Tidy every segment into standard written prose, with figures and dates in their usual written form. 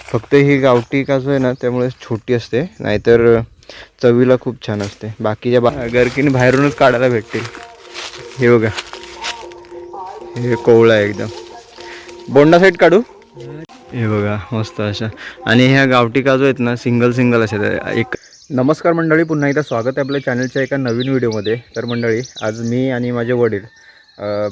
फक्त ही गावठी काजू आहे ना त्यामुळे छोटी असते, नाहीतर चवीला खूप छान असते. बाकीच्या गरकीने बाहेरूनच काढायला भेटतील. हे बघा, हे कोवळा आहे एकदम. बोंडा साईड काढू. हे बघा मस्त अशा. आणि ह्या गावठी काजू आहेत ना सिंगल सिंगल असे एक. नमस्कार मंडळी, पुन्हा एकदा स्वागत आहे आपल्या चॅनलच्या एका नवीन व्हिडिओमध्ये. तर मंडळी आज मी आणि माझे वडील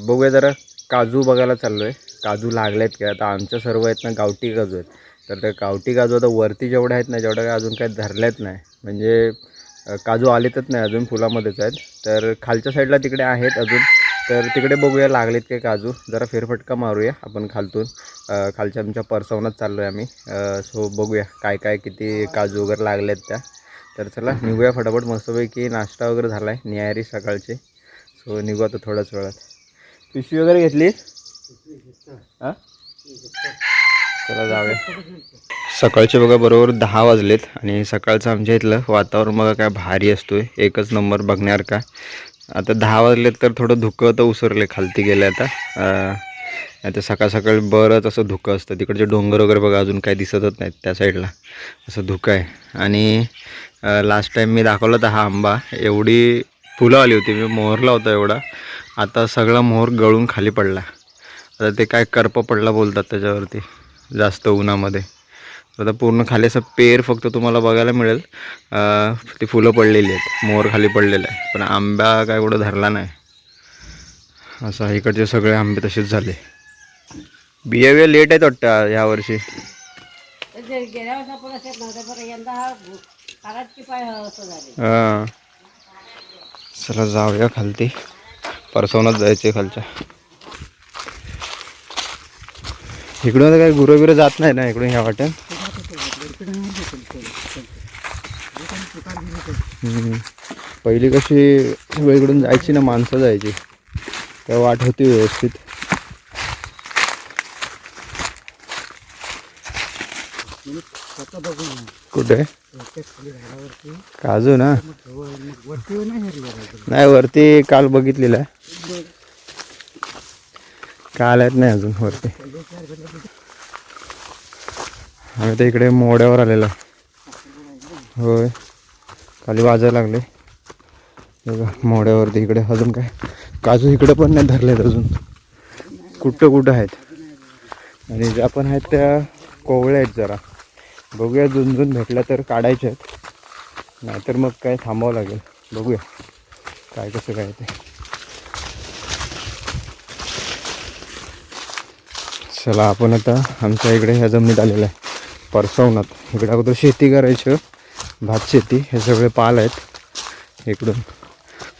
बघूया जरा काजू बघायला चाललो आहे. काजू लागले आहेत का? आता आमच्या सर्व आहेत ना गावठी काजू आहेत. तर त्या गावठी काजू आता वरती जेवढे आहेत ना, जेवढ्या अजून काही धरलेत नाही, म्हणजे काजू आलेतच नाही अजून, फुलामध्येच आहेत. तर खालच्या साईडला तिकडे आहेत अजून, तर तिकडे बघूया लागलेत काय काजू. जरा फेरफटका मारूया आपण खालतून. खालच्या आमच्या परसवनात चाललो आहे आम्ही. सो बघूया काय काय किती काजू वगैरे लागले आहेत त्या. तर चला निघूया फटाफट. मस्तपैकी नाश्ता वगैरे झाला आहे, न्याहारी सकाळचे. सो निघू आता थोड्याच वेळात. पिशवी वगैरे घेतली? हां, चला जाऊया. सकाळचे बघा बरोबर 10 वाजलेत आणि सकाळचं आमच्या इथलं वातावरण बघा काय भारी असतोय, एकच नंबर बघणार का. आता 10 वाजलेत तर थोडं धुकं तर उसरले खालती गेले आता. आता सकाळ सकाळी बरंच असं धुकं असतं. तिकडचे डोंगर वगैरे बघा अजून काही दिसतच नाहीत त्या साईडला, असं धुकं आहे. आणि लास्ट टाईम मी दाखवला होता हा आंबा, एवढी फुलं आली होती, मी मोहरला होता एवढा. आता सगळा मोहर गळून खाली पडला. आता ते काय करपं पडला बोलतात त्याच्यावरती जास्त उन्हामध्ये. आता पूर्ण खाली असं पेर फक्त तुम्हाला बघायला मिळेल. ती फुलं पडलेली आहेत, मोहर खाली पडलेलं आहे, पण आंबा काय कुठं धरला नाही. असं इकडचे सगळे आंबे तसेच झाले. बिया लेट आहेत वाटतं यावर्षी. हां, चला जाऊया खालती. परसवनात जायचे खालच्या. इकडून काही गुरं बिरं जात नाही ना इकडून ह्या वाटेन. पहिली कशी इकडून जायची ना, माणसं जायची, त्या वाट होती व्यवस्थित. कुठे काजू ना? नाही, वरती काल बघितलेलं आहे, काल आहेत नाही अजून वरती. आम्ही तर इकडे मोड्यावर आलेलो. होय, खाली वाजायला लागले बघा मोड्यावरती. इकडे अजून काय काजू इकडे पण नाही धरलेत अजून, कुठं कुठं आहेत. आणि ज्या पण आहेत त्या कोवळ्या आहेत. जरा बघूया, झुंजून भेटल्या तर काढायच्या आहेत, नाहीतर मग काय थांबावं लागेल. बघूया काय कसं काय ते. चला आपण आता आमच्या इकडे ह्या जमिनीत आलेलं आहे परसवनात. इकडे अगोदर शेती करायचं, भात शेती. हे सगळे पाल आहेत. इकडून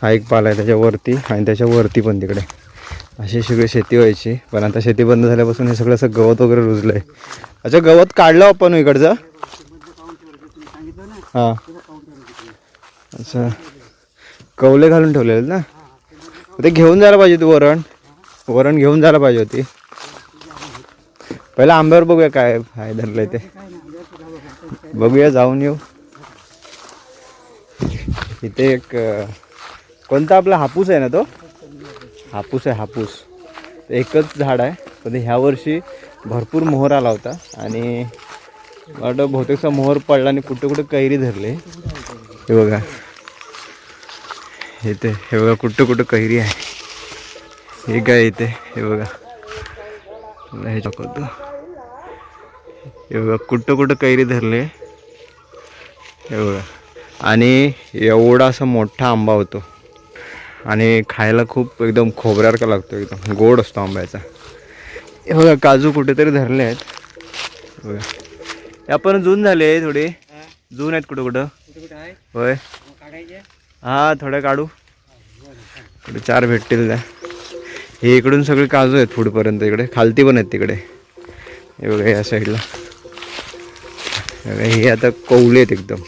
हा एक पाल आहे त्याच्यावरती, आणि त्याच्यावरती पण तिकडे अशी सगळी शेती व्हायची. पण आता शेती बंद झाल्यापासून हे सगळं असं गवत वगैरे रुजलं आहे. अच्छा, गवत काढलं आपण इकडचं. हां, असं कवले घालून ठेवलेलं ना, ते घेऊन जायला पाहिजे होती. वरण घेऊन जायला पाहिजे होती. पहिला आंब्यावर बघूया काय आहे धरलंय ते, बघूया, जाऊन येऊ. इथे एक कोणता आपला हापूस आहे ना, तो हापूस आहे. हापूस एकच झाड आहे, पण ह्या वर्षी भरपूर मोहर आला होता. आणि वाटतं बहुतेकसा मोहर पडला आणि कुठं कुठं कैरी धरले. हे बघा इथे, हे बघा कुठं कुठं कैरी आहे. हे काय इथे, हे बघा हे दाखवतो. हे बघा कुठं कुठं कैरी धरले, हे बघा. आणि एवढा असा मोठा आंबा होतो, आणि खायला खूप एकदम खोबऱ्यासारखा लागतो, एकदम गोड असतो आंब्याचा. हे बघा काजू कुठेतरी धरले आहेत बघा. आपण जून झाले, थोडे जून आहेत कुठं कुठं. होय, हां थोडं काढू, थोडे 4 भेटतील त्या. हे इकडून सगळे काजू आहेत पुढपर्यंत, इकडे खालती पण आहेत तिकडे. हे बघा या साईडला, हे आता कवले आहेत एकदम.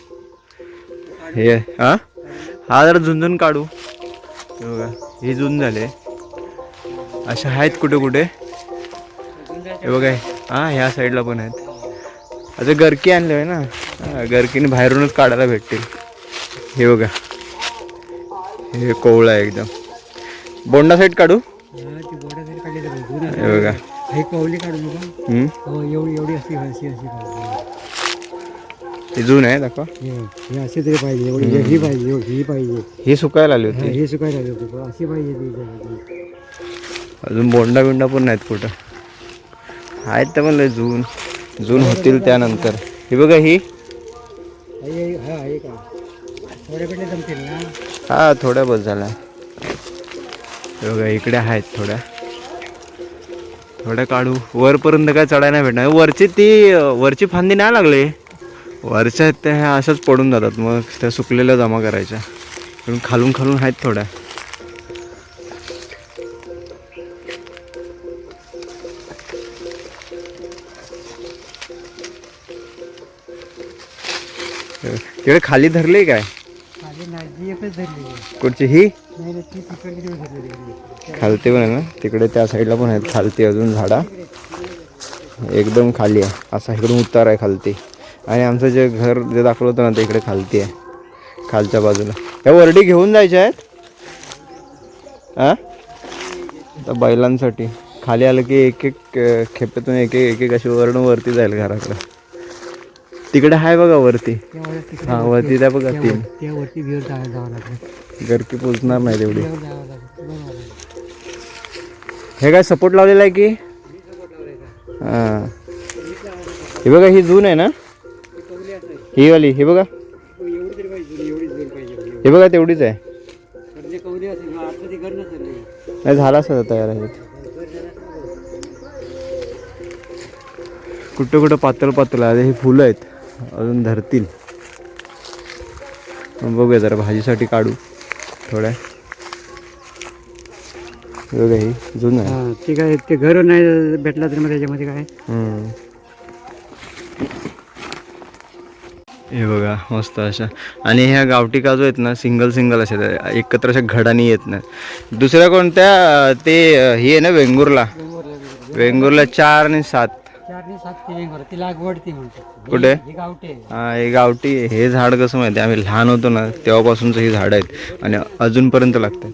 हे हां, हा जरा झुंजून काढू. हे बघा हे जून झाले, अशा आहेत कुठे कुठे. हे बघा, हां ह्या साईडला पण आहेत. आता गरकी आणले आहे ना, गरकीने बाहेरूनच काढायला भेटतील. हे बघा हे कोवळा आहे एकदम. बोंडा साईड काढू. हे बघा हे कवली काढू नका. हो एवढी एवढी अशी अशी अशी पाहिजे. ही जून आहे दाखवा. हे अशी तरी पाहिजे. एवढी ही पाहिजे. ही पाहिजे. ही सुकायला आली होती. हे सुकायला आली होती. अशी पाहिजे ती. अजून बोंडा बिंडा पण नाहीत कुठं. आहेत तर म्हणलं जून होतील त्यानंतर. ही बघा ही. आहे का थोड्या पेटे जमतील ना. हा थोड्या बस झाल्या. बघा इकडे आहेत थोड्या काढू. वरपर्यंत काय चढायला नाही भेटणार. वरची फांदी नाही लागले. वरच्या आहेत त्या ह्या अशाच पडून जातात. मग त्या सुकलेल्या जमा करायच्या. खालून आहेत थोड्या. तिकडे खाली धरले काय. कुठची ही खालती पण आहे ना. तिकडे त्या साईडला पण आहेत खालती अजून झाडा. एकदम खाली आहे. असा इकडून उतार आहे खालती. आणि आमचं जे घर जे दाखवलं होतं ना ते इकडे खालती आहे. खालच्या बाजूला या वरडी घेऊन जायच्या आहेत. तर बैलांसाठी खाली आलं की एक खेपेतून एक अशी वरडून वरती जाईल घराकडे. तिकडे आहे बघा वरती. हा वरती त्या बघा तीन. घरकी पोचणार नाही तेवढी. हे काय सपोर्ट लावलेला आहे की. हा हे बघा ही जून आहे ना. ही वाली हे बघा. हे बघा तेवढीच आहे. नाही झाला असं तयार आहे. कुठं पातळ आहे. हे फुलं आहेत अजून धरतील. बघूया जरा भाजीसाठी काढू थोड्या. बघा ही जुनं आहे. ते काय ते घर नाही भेटला तरी मग त्याच्यामध्ये काय. हे बघा मस्त अशा. आणि ह्या गावठी काजू आहेत ना सिंगल असे एकत्र अशा घडानी येत नाही. दुसऱ्या कोणत्या ते हे आहे ना वेंगुर्ला 4 आणि 7. कुठे हा हे गावठी. हे झाड कसं माहिती आम्ही लहान होतो ना तेव्हापासूनच हे झाड आहेत आणि अजूनपर्यंत लागतात.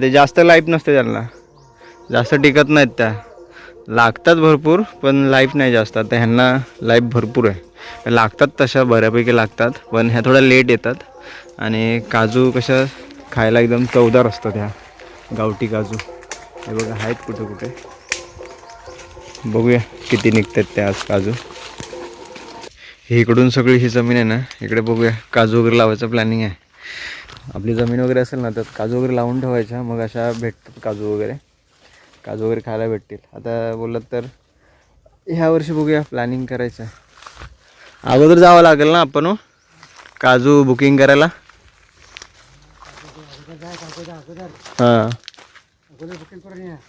ते जास्त लाईफ नसते त्यांना. जास्त टिकत नाहीत त्या. लागतात भरपूर पण लाईफ नाही जास्त. आता ह्यांना लाईफ भरपूर आहे. लागतात तशा बऱ्यापैकी लागतात पण ह्या थोड्या लेट येतात. आणि काजू कशा खायला एकदम चवदार असतात ह्या गावठी काजू. हे बघा आहेत कुठे. बघूया किती निघतात त्या आज काजू. ही इकडून सगळी ही जमीन आहे ना. इकडे बघूया काजू वगैरे लावायचं प्लॅनिंग आहे. आपली जमीन वगैरे असेल ना तर काजू वगैरे लावून ठेवायच्या. मग अशा भेटतात काजू वगैरे खायला भेटतील. आता बोललात तर ह्या वर्षी बघूया प्लॅनिंग करायचं आहे. अगोदर जावं लागेल ना आपण काजू बुकिंग करायला. हां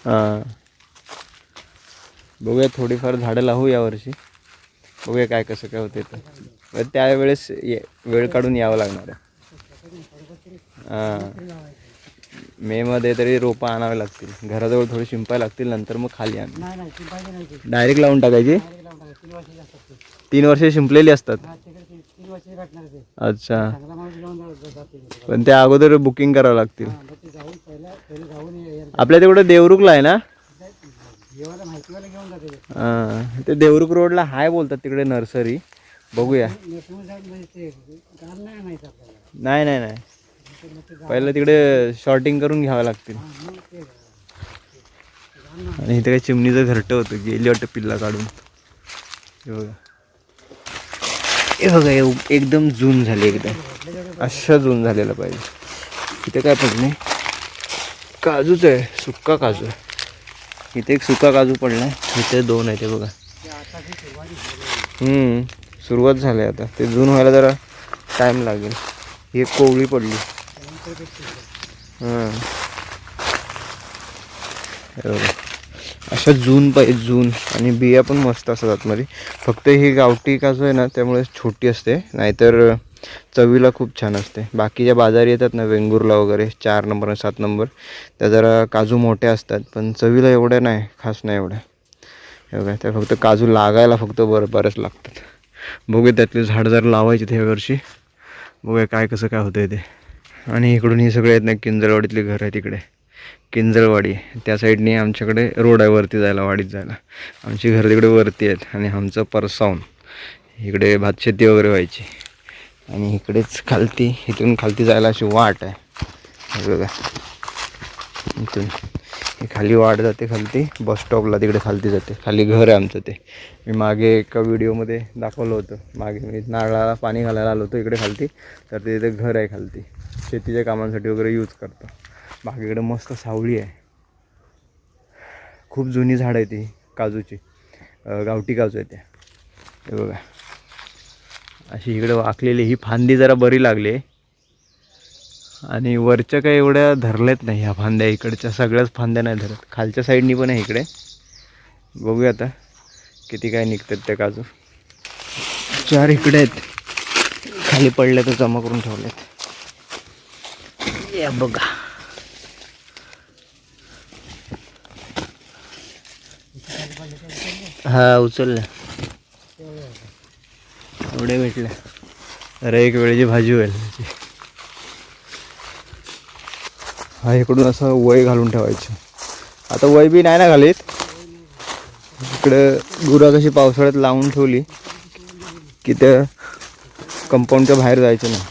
हां बघूया थोडीफार झाडं लावू यावर्षी. बघूया काय कसं काय होते तर त्यावेळेस वेळ काढून यावं लागणार आहे. हां मेमध्ये तरी रोपं आणावे लागतील. घराजवळ थोडी शिंपायला लागतील. नंतर मग खाली आण डायरेक्ट लावून टाकायची. 3 वर्षे शिंपलेली असतात. अच्छा पण त्या अगोदर बुकिंग करावं लागतील. आपल्या तिकडं देवरुखला आहे ना. हां ते देवरुख रोडला हाय बोलतात तिकडे नर्सरी. बघूया. नाही पहिलं तिकडे शॉर्टिंग करून घ्यावं लागतील. आणि इथे काही चिमणीचं घरटं होतं गेली वाटतं पिल्ला काढून. हे बघा एकदम जून झाली. एकदम अशा जून झालेला पाहिजे. इथे काय पडलं काजूच आहे. सुक्का काजू आहे. इथे एक सुका काजू पडलाय. इथे 2 आहे ते बघा. सुरुवात झाली आता. ते जून व्हायला जरा टाईम लागेल. ही एक कोवळी पडली. अशा जून पाहिजे. आणि बिया पण मस्त असतात आतमध्ये. फक्त ही गावठी काजू आहे ना त्यामुळे छोटी असते. नाहीतर चवीला खूप छान असते. बाकीच्या बाजारी येतात ना वेंगुर्ला वगैरे 4 नंबर 7 नंबर त्या जरा काजू मोठ्या असतात पण चवीला एवढ्या नाही खास नाही एवढ्या. एवढ्या त्या फक्त काजू लागायला फक्त बरंच लागतात. बघूया त्यातले झाड जर लावायचे ते वर्षी. बघूया काय कसं काय होतं ते. आणि इकडून ही सगळे आहेत ना किंजरवाडीतले घर आहे तिकडे. किंजळवाडी त्या साईडने आमच्याकडे रोड आहे वरती जायला, वाडीत जायला. आमची घरं तिकडे वरती आहेत आणि आमचं परसावून इकडे भातशेती वगैरे व्हायची. आणि इकडेच खालती, इथून खालती जायला अशी वाट आहे. हे बघा इथून हे खाली वाट जाते, खालती बस स्टॉपला तिकडे खालती जाते. खाली घर आहे आमचं. ते मी मागे एका व्हिडिओमध्ये दाखवलं होतं. मागे मी नारळाला पाणी घालायला आलो होतो इकडे खालती, तर तिथे घर आहे खालती. शेतीच्या कामांसाठी वगैरे यूज करतो. बाकी इकडे मस्त सावळी आहे. खूप जुनी झाडं आहे ती काजूची, गावठी काजू आहे त्या. हे बघा अशी इकडे वाकलेली ही फांदी जरा बरी लागली आणि वरच्या काही एवढ्या धरल्यात नाही ह्या फांद्या. इकडच्या सगळ्याच फांद्या नाही धरत. खालच्या साईडनी पण आहे इकडे. बघूया आता किती काय निघतात त्या काजू. 4 इकडे आहेत, खाली पडले तर जमा करून ठेवलेत. या बघा हा उचलल्या एवढे भेटले. अरे एक वेळेची भाजी होईल त्याची. हा इकडून असं वय घालून ठेवायचं. आता वय बी नाही ना घालीत. इकडं गुरं कशी पावसाळ्यात लावून ठेवली की त्या कंपाऊंडच्या बाहेर जायचं नाही.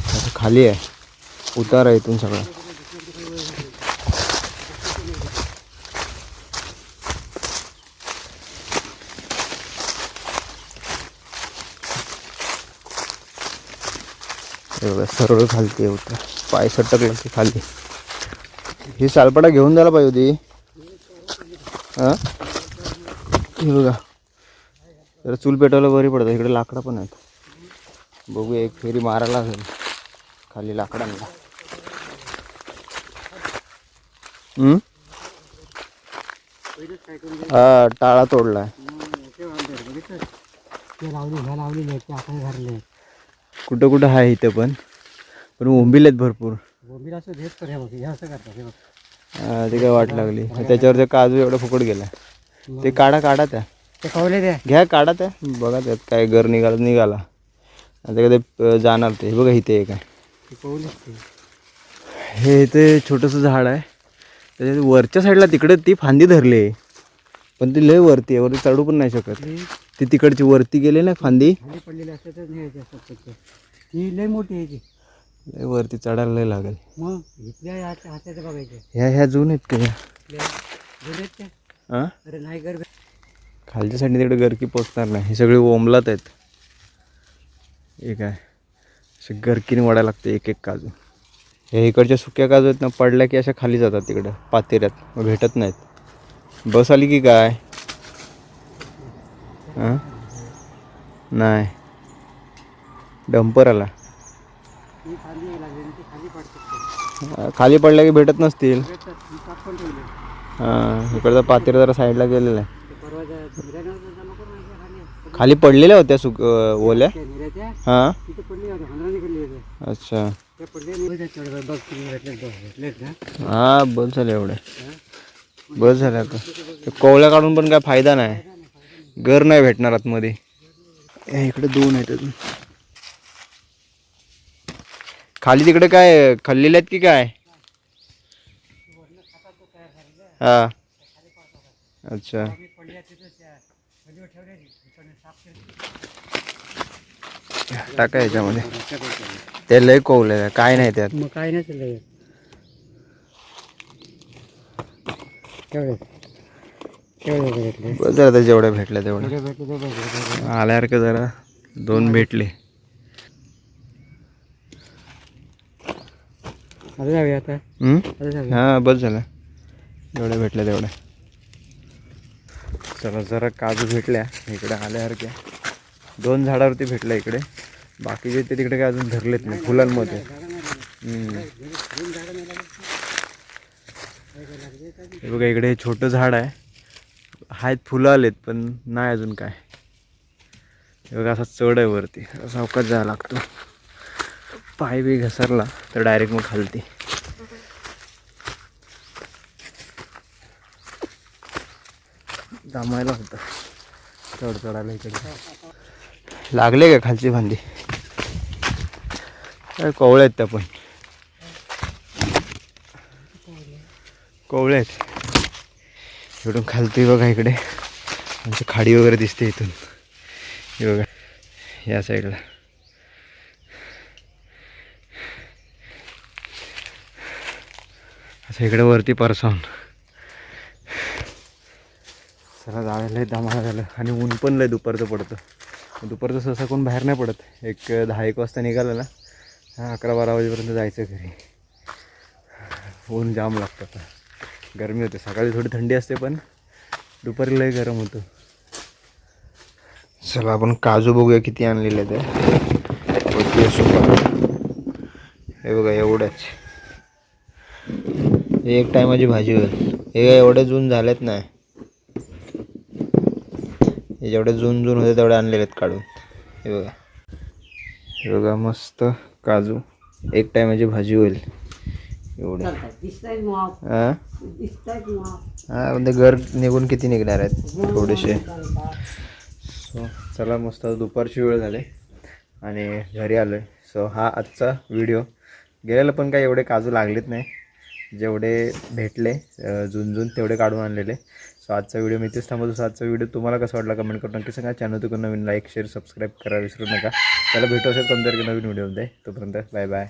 असं खाली आहे, उतार आहे इथून सगळं. एवढं सरळ खालती उतर, पाय सटकलं की खाली. ही सालपाटा घेऊन जायला पाहिजे होती. हां हे बघा जरा चूल पेटवायला बरी पडतं. इकडे लाकडं पण आहेत. बघू एक फेरी मारायला असेल खाली लाकडांना. हा टाळा तोडलाय. कुठं कुठं आहे इथं पण ओंबील आहेत भरपूर. ते काय वाट लागली त्याच्यावर. ते काजू एवढं फुकट गेला. ते काढा त्या घ्या, काढा त्या. बघा त्यात काय घर निघाला. आता कधी जाणार ते. बघा इथे एक आहे. हे इथे छोटंसं झाड आहे. त्याच्या वरच्या साईडला तिकडे ती फांदी धरली आहे, पण ती लय वरती आहे. वरती चढू पण नाही शकत. ती तिकडची वरती गेली ना फांदी, लय मोठी आहे ती. लय वरती चढायला लय लागेल. मग बघायचं ह्या जून आहेत का हां? अरे नाही घर खालच्या साईडने तिकडे गरकी पोचणार नाही. हे सगळे ओमलात आहेत. एक आहे असे गरकीने वाढायला लागते एक काजू. हे इकडच्या सुक्या काजू आहेत ना, पडल्या की अशा खाली जातात तिकडं पातेऱ्यात, मग भेटत नाहीत. बस आली की काय? हां नाही, डंपर आला. खाली पडल्या की भेटत नसतील. हां इकडचा पातेरा जरा साईडला गेलेला आहे. खाली बडलेल्या होत्या ओल्या. हां अच्छा हां बस झालं एवढं. बस झालं आता. ते कोवळ्या काढून पण काय फायदा नाही. घर नाही भेटणार आतमध्ये. इकडे 2 आहेत अजून. खाली तिकडे काय खाल्लेले आहेत की काय? हां अच्छा टाका याच्यामध्ये. ते लय कोवले काय नाही त्यात. मग काय नाही चाललंय. बस जरा जेवढ्या भेटल्या तेवढ्या आल्यासारखं. जरा 2 भेटले. आता हां बस झालं जेवढ्या भेटल्या तेवढ्या. चला जरा काजू भेटल्या इकडे आल्यासारख्या. 2 झाडावरती भेटल्या इकडे. बाकीचे ते तिकडे काय अजून धरलेत नाही फुलांमध्ये. हे बघा इकडे छोटं झाड आहे. आहेत फुलं आलेत पण नाही अजून काय. हे बघा असा चढ आहे वरती. सावकाश जायला लागतो. पाय बी घसरला तर डायरेक्ट मग खालती. जमायला होतं चढायला. इकडे लागले का खालची फांदी? काय कोवळ्या आहेत त्या पण. कोवळे आहेत. इकडून खालती बघा इकडे आमची खाडी वगैरे दिसते इथून. हे बघा या साईडला. असं इकडे वरती परसावून. चला जायला लय दमाला झालं आणि ऊन पण लय दुपारचं पडतं. दुपारचं सहसा कोण बाहेर नाही पडत. 10-1 वाजता निघालं ना 11-12 वाजेपर्यंत जायचं घरी. ऊन जाम लागतं. आता गरमी होते. सकाळी थोडी थंडी असते पण दुपारी लय गरम होतं. चला आपण काजू बघूया किती आणलेले ते. हे बघा एवढंच. हे एक टायमाची भाजी होईल. हे एवढे जून झालेत नाही. हे जेवढे जून होते तेवढे आणलेले आहेत काढून. हे बघा. हे बघा मस्त काजू. एक टायमाची भाजी होईल एवढे. हां हां म्हणजे घर निघून किती निघणार आहेत थोडेसे. सो चला मस्त दुपारची वेळ झाली आणि घरी आलो आहे. सो हा आजचा व्हिडिओ. गेलेलं पण काही एवढे काजू लागलेत नाही. जेवढे भेटले जून तेवढे काढून आणलेले. सो आजचा व्हिडिओ मी इथेच थांबवतो. सो आजचा व्हिडिओ तुम्हाला कसा वाटला कमेंट करून नक्की सांगा. चॅनल तुम्ही नवीन लाईक शेअर सबस्क्राईब करा विसरू नका. त्याला भेटू असेल कोणतरी नवीन व्हिडिओमध्ये. तोपर्यंत बाय बाय.